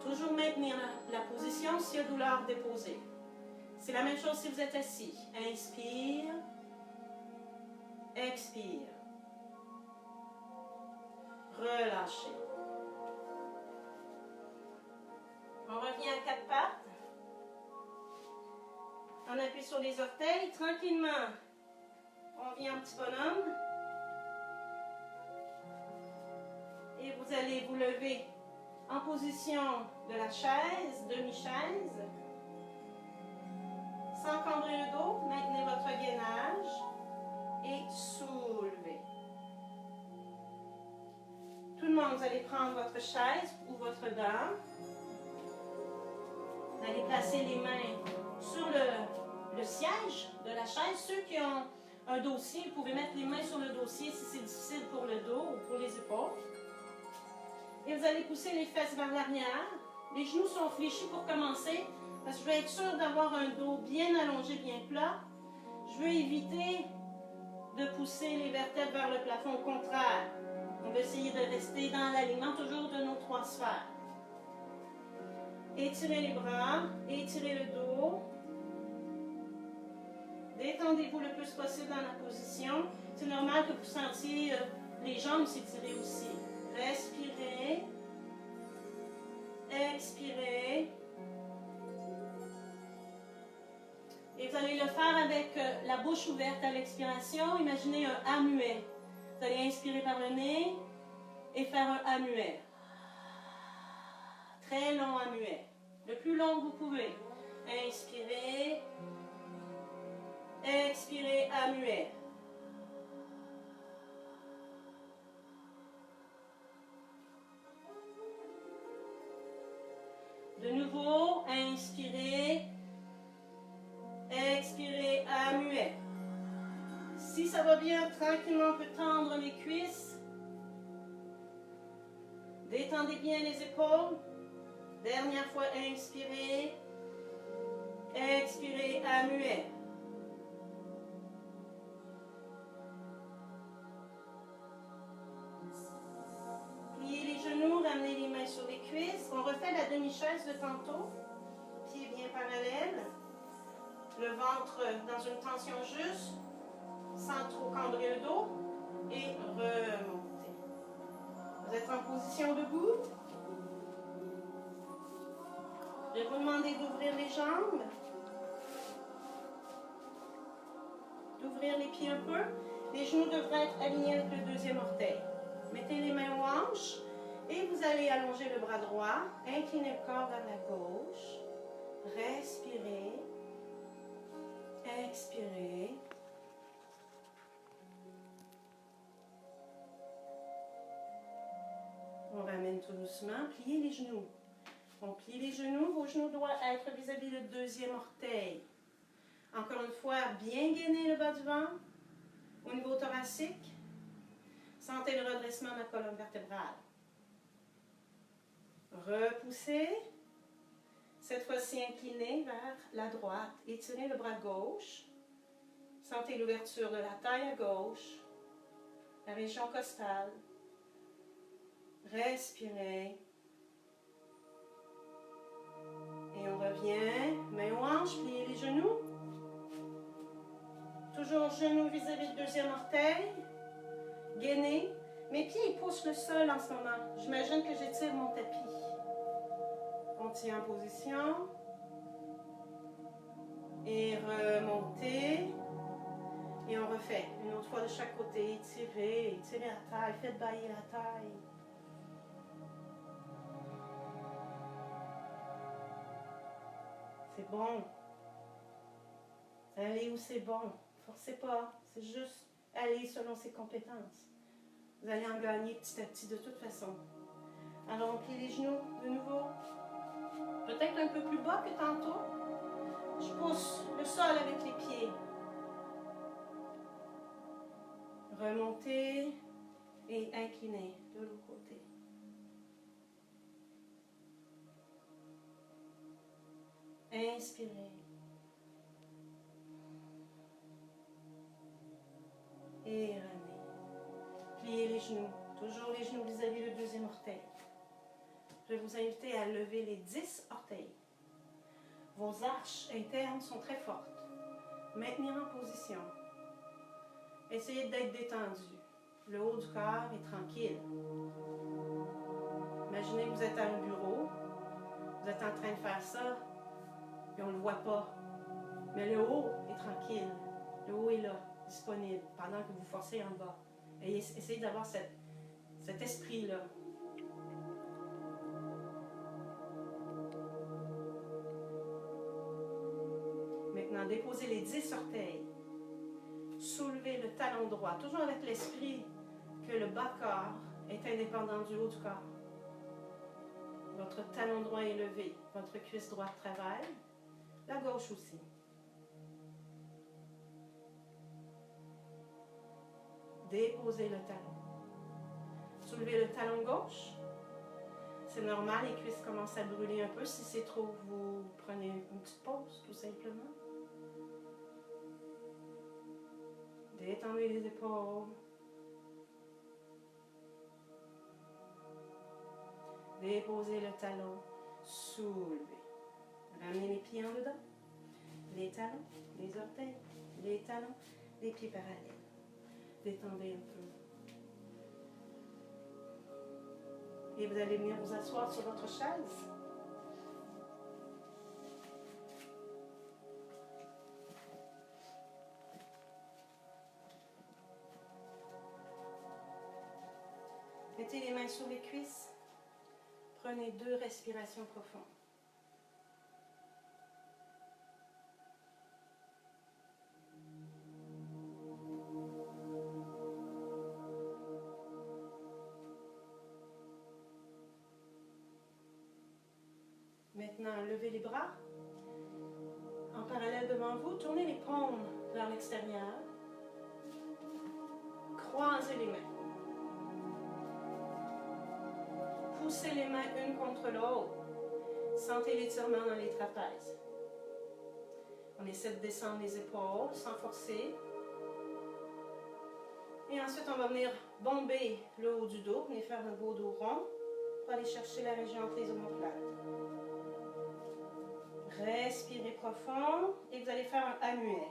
Toujours maintenir la position s'il y a douleur déposée. C'est la même chose si vous êtes assis. Inspire. Expire. Relâchez. On revient à 4 pattes. On appuie sur les orteils. Tranquillement, on vient en petit bonhomme. Et vous allez vous lever en position de la chaise, demi-chaise. Sans cambrer le dos, maintenez votre gainage et soulevez. Tout le monde, vous allez prendre votre chaise ou votre dame. Vous allez placer les mains sur le siège de la chaise. Ceux qui ont un dossier, vous pouvez mettre les mains sur le dossier si c'est difficile pour le dos ou pour les épaules. Et vous allez pousser les fesses vers l'arrière. Les genoux sont fléchis pour commencer, parce que je veux être sûre d'avoir un dos bien allongé, bien plat. Je veux éviter de pousser les vertèbres vers le plafond. Au contraire, on va essayer de rester dans l'alignement toujours de nos 3 sphères. Étirez les bras, étirez le dos. Détendez-vous le plus possible dans la position. C'est normal que vous sentiez les jambes s'étirer aussi. Respirez. Expirez. Et vous allez le faire avec la bouche ouverte à l'expiration. Imaginez un A muet. Vous allez inspirer par le nez et faire un A muet. Très long A muet. Le plus long que vous pouvez. Inspirez. Expirez A muet. De nouveau, inspirez, expirez à muet. Si ça va bien, tranquillement, on peut tendre les cuisses. Détendez bien les épaules. Dernière fois, inspirez, expirez à muet. Pliez les genoux, ramenez les mains sur les cuisses. On refait la demi-chaise de tantôt. Pieds bien parallèles. Le ventre dans une tension juste, sans trop cambrer le dos. Et remontez. Vous êtes en position debout. Je vais vous demander d'ouvrir les jambes. D'ouvrir les pieds un peu. Les genoux devraient être alignés avec le deuxième orteil. Mettez les mains aux hanches et vous allez allonger le bras droit. Inclinez le corps vers la gauche. Respirez. Expirez. On ramène tout doucement. Pliez les genoux. On plie les genoux. Vos genoux doivent être vis-à-vis le deuxième orteil. Encore une fois, bien gainer le bas du ventre. Au niveau thoracique, sentez le redressement de la colonne vertébrale. Repoussez. Cette fois-ci, inclinez vers la droite. Étirez le bras gauche. Sentez l'ouverture de la taille à gauche. La région costale. Respirez. Et on revient. Main aux hanches, pliez les genoux. Toujours genoux vis-à-vis du deuxième orteil. Gainez. Mes pieds ils poussent le sol en ce moment. J'imagine que j'étire mon tapis. On tient en position. Et remontez. Et on refait. Une autre fois de chaque côté. Étirez. Étirez la taille. Faites bailler la taille. C'est bon. Allez où c'est bon. Forcez pas. C'est juste aller selon ses compétences. Vous allez en gagner petit à petit de toute façon. Alors, on plie les genoux de nouveau. Peut-être un peu plus bas que tantôt. Je pousse le sol avec les pieds. Remontez et inclinez de l'autre côté. Inspirez. Et ramenez. Pliez les genoux. Toujours les genoux vis-à-vis le deuxième orteil. Je vais vous inviter à lever les 10 orteils. Vos arches internes sont très fortes. Maintenir en position. Essayez d'être détendu. Le haut du corps est tranquille. Imaginez que vous êtes à un bureau. Vous êtes en train de faire ça. Et on ne le voit pas. Mais le haut est tranquille. Le haut est là, disponible, pendant que vous forcez en bas. Et essayez d'avoir cet esprit-là. Maintenant, déposez les 10 orteils. Soulevez le talon droit, toujours avec l'esprit que le bas corps est indépendant du haut du corps. Votre talon droit est levé, votre cuisse droite travaille, la gauche aussi. Déposez le talon. Soulevez le talon gauche. C'est normal, les cuisses commencent à brûler un peu. Si c'est trop, vous prenez une petite pause, tout simplement. Détendez les épaules. Déposez le talon. Soulevez. Ramenez les pieds en dedans. Les talons, les orteils, les talons, les pieds parallèles. Détendez un peu. Et vous allez venir vous asseoir sur votre chaise. Mettez les mains sur les cuisses. Prenez 2 respirations profondes. Maintenant, levez les bras. En parallèle devant vous, tournez les paumes vers l'extérieur. Croisez les mains. Poussez les mains une contre l'autre. Sentez l'étirement dans les trapèzes. On essaie de descendre les épaules sans forcer. Et ensuite, on va venir bomber le haut du dos. Venez faire un beau dos rond pour aller chercher la région entre les omoplates. Respirez profond et vous allez faire un A muet.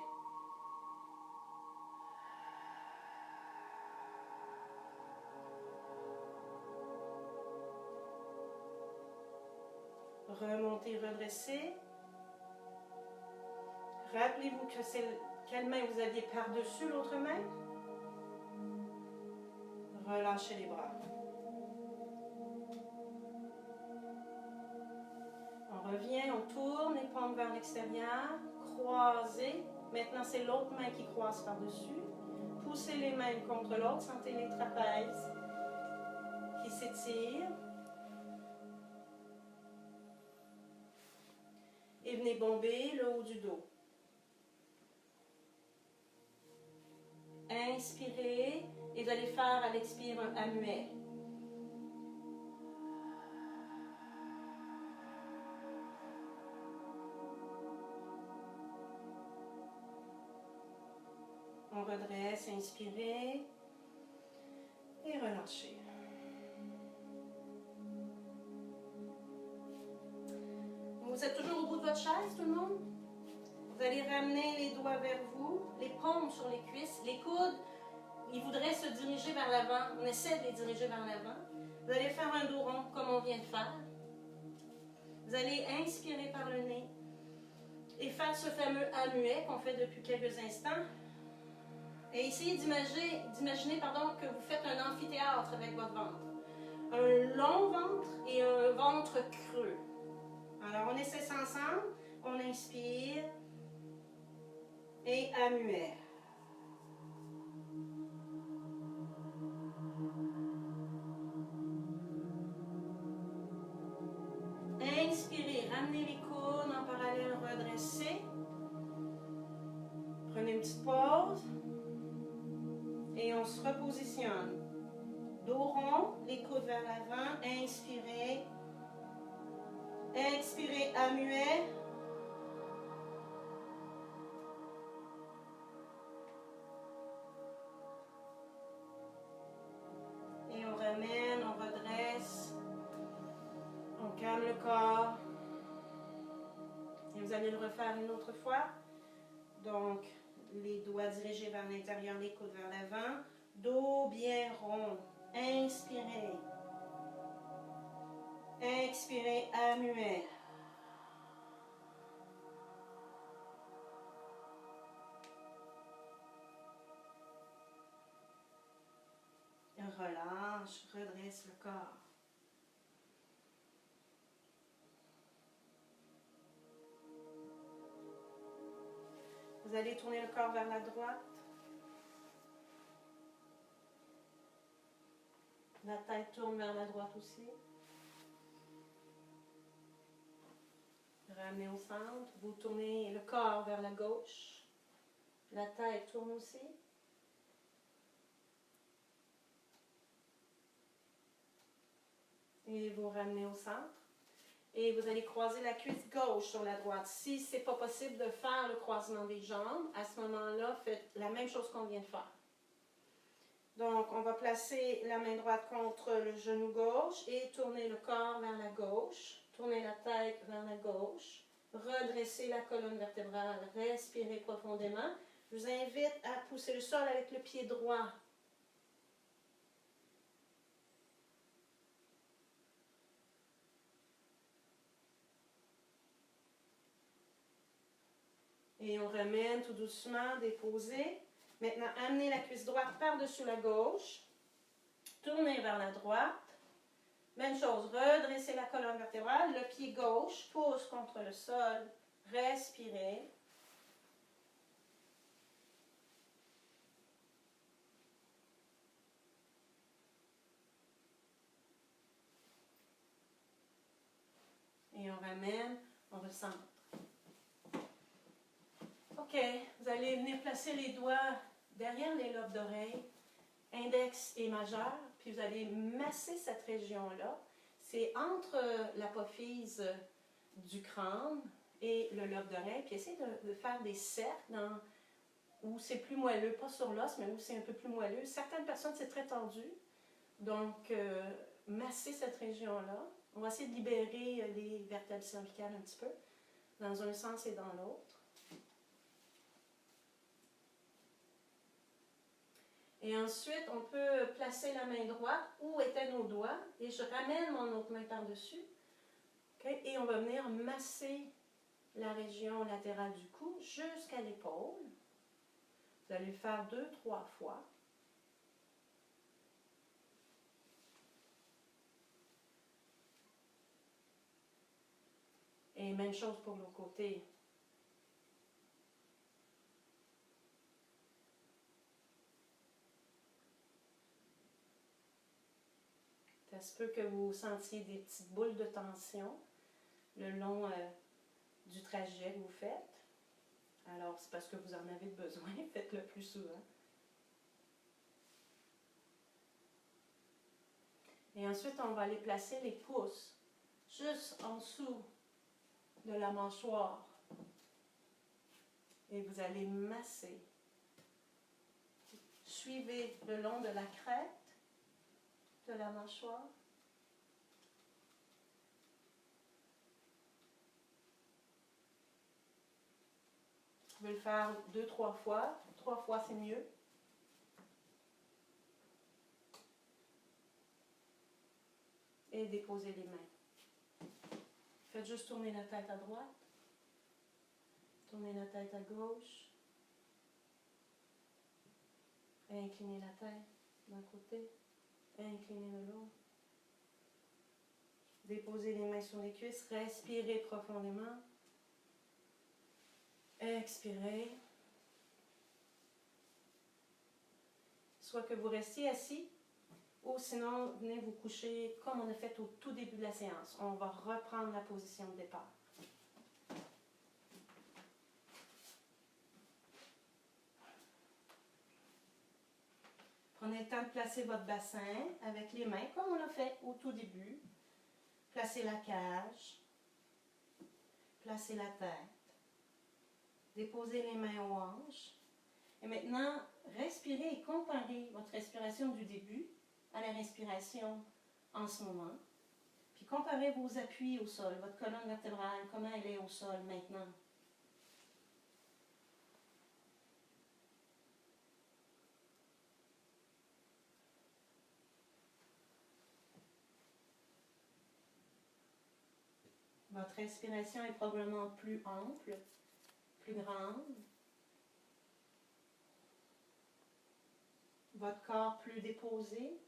Remontez, redressez. Rappelez-vous que c'est quelle main vous aviez par-dessus l'autre main. Relâchez les bras. On revient, on tourne les paumes vers l'extérieur. Croisez. Maintenant, c'est l'autre main qui croise par-dessus. Poussez les mains une contre l'autre. Sentez les trapèzes qui s'étirent. Et venez bomber le haut du dos. Inspirez et vous allez faire à l'expire un A muet. On redresse, inspirez et relâchez. Vous êtes toujours au bout de votre chaise, tout le monde? Vous allez ramener les doigts vers vous, les paumes sur les cuisses, les coudes, ils voudraient se diriger vers l'avant. On essaie de les diriger vers l'avant. Vous allez faire un dos rond comme on vient de faire. Vous allez inspirer par le nez et faire ce fameux A muet qu'on fait depuis quelques instants. Et essayez d'imaginer que vous faites un amphithéâtre avec votre ventre. Un long ventre et un ventre creux. Alors, on essaie ça ensemble. On inspire et à muet. Inspirez, ramenez les coudes en parallèle, redressez. Prenez une petite pause et on se repositionne. Dos rond, les coudes vers l'avant, inspirez. Expirez à muet. Et on ramène, on redresse. On calme le corps. Et vous allez le refaire une autre fois. Donc, les doigts dirigés vers l'intérieur, les coudes vers l'avant. Dos bien rond. Inspirez. Expirez à muet. Relâche, redresse le corps. Vous allez tourner le corps vers la droite. La tête tourne vers la droite aussi. Ramenez au centre. Vous tournez le corps vers la gauche. La tête tourne aussi. Et vous ramenez au centre. Et vous allez croiser la cuisse gauche sur la droite. Si ce n'est pas possible de faire le croisement des jambes, à ce moment-là, faites la même chose qu'on vient de faire. Donc, on va placer la main droite contre le genou gauche et tourner le corps vers la gauche. Tournez la tête vers la gauche. Redressez la colonne vertébrale. Respirez profondément. Je vous invite à pousser le sol avec le pied droit. Et on ramène tout doucement, déposer. Maintenant, amenez la cuisse droite par-dessus la gauche. Tournez vers la droite. Même chose, redressez la colonne vertébrale. Le pied gauche pousse contre le sol. Respirez. Et on ramène, on recentre. OK, vous allez venir placer les doigts derrière les lobes d'oreille, index et majeur, puis vous allez masser cette région-là. C'est entre l'apophyse du crâne et le lobe d'oreille, puis essayez de faire des cercles où c'est plus moelleux, pas sur l'os, mais où c'est un peu plus moelleux. Certaines personnes, c'est très tendu, donc masser cette région-là. On va essayer de libérer les vertèbres cervicales un petit peu, dans un sens et dans l'autre. Et ensuite, on peut placer la main droite où étaient nos doigts et je ramène mon autre main par-dessus. Okay? Et on va venir masser la région latérale du cou jusqu'à l'épaule. Vous allez le faire 2-3 fois. Et même chose pour l'autre côté. Ça se peut que vous sentiez des petites boules de tension le long du trajet que vous faites. Alors, c'est parce que vous en avez besoin. Faites-le plus souvent. Et ensuite, on va aller placer les pouces juste en dessous de la mâchoire. Et vous allez masser. Suivez le long de la crête de la mâchoire. Vous pouvez le faire 2-3 fois. 3 fois, c'est mieux. Et déposez les mains. Faites juste tourner la tête à droite. Tournez la tête à gauche. Inclinez la tête d'un côté. Inclinez de l'autre. Déposez les mains sur les cuisses. Respirez profondément. Expirez. Soit que vous restiez assis, ou sinon, venez vous coucher comme on a fait au tout début de la séance. On va reprendre la position de départ. Prenez le temps de placer votre bassin avec les mains, comme on l'a fait au tout début. Placez la cage. Placez la tête. Déposez les mains aux hanches. Et maintenant, respirez et comparez votre respiration du début à la respiration en ce moment. Puis comparez vos appuis au sol, votre colonne vertébrale, comment elle est au sol maintenant. Votre respiration est probablement plus ample, plus grande. Votre corps plus déposé.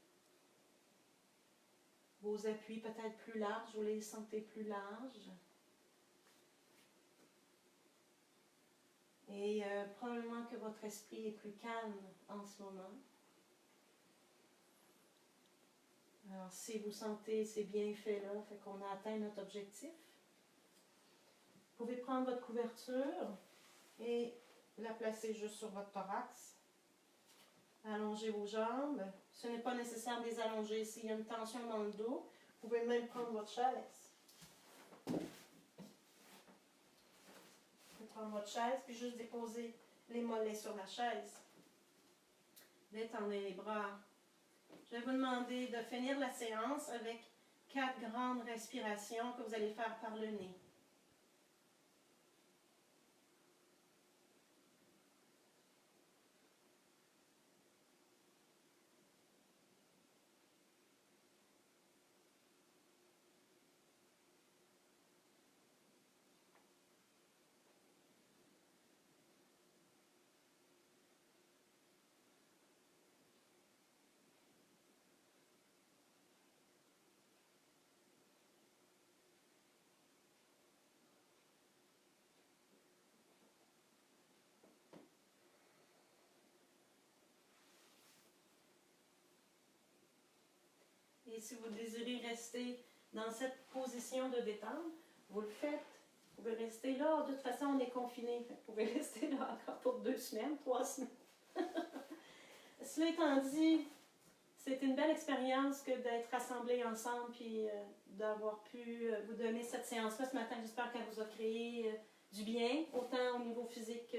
Vos appuis peut-être plus larges, vous les sentez plus larges. Et probablement que votre esprit est plus calme en ce moment. Alors, si vous sentez ces bienfaits-là, fait qu'on a atteint notre objectif, vous pouvez prendre votre couverture et la placer juste sur votre thorax. Allongez vos jambes. Ce n'est pas nécessaire de les allonger. S'il y a une tension dans le dos, vous pouvez même prendre votre chaise. Vous pouvez prendre votre chaise puis juste déposer les mollets sur la chaise. Détendez les bras. Je vais vous demander de finir la séance avec 4 grandes respirations que vous allez faire par le nez. Et si vous désirez rester dans cette position de détente, vous le faites. Vous pouvez rester là. De toute façon, on est confiné. Vous pouvez rester là encore pour 2 semaines, 3 semaines. Cela étant dit, c'est une belle expérience que d'être rassemblés ensemble et d'avoir pu vous donner cette séance-là ce matin. J'espère qu'elle vous a créé du bien, autant au niveau physique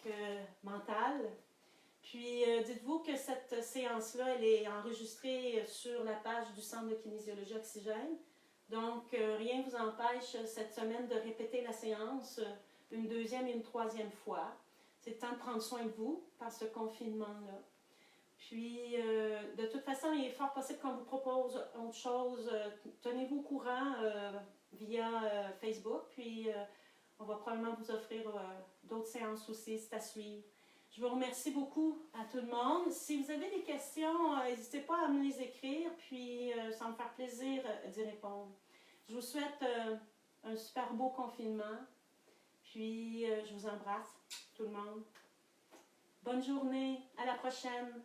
que mental. Puis, dites-vous que cette séance-là, elle est enregistrée sur la page du Centre de kinésiologie Oxygène. Donc, rien ne vous empêche cette semaine de répéter la séance une 2e et une 3e fois. C'est le temps de prendre soin de vous par ce confinement-là. Puis, de toute façon, il est fort possible qu'on vous propose autre chose. Tenez-vous au courant via Facebook. Puis, on va probablement vous offrir d'autres séances aussi, c'est à suivre. Je vous remercie beaucoup à tout le monde. Si vous avez des questions, n'hésitez pas à me les écrire, puis ça va me faire plaisir d'y répondre. Je vous souhaite un super beau confinement, puis je vous embrasse, tout le monde. Bonne journée, à la prochaine.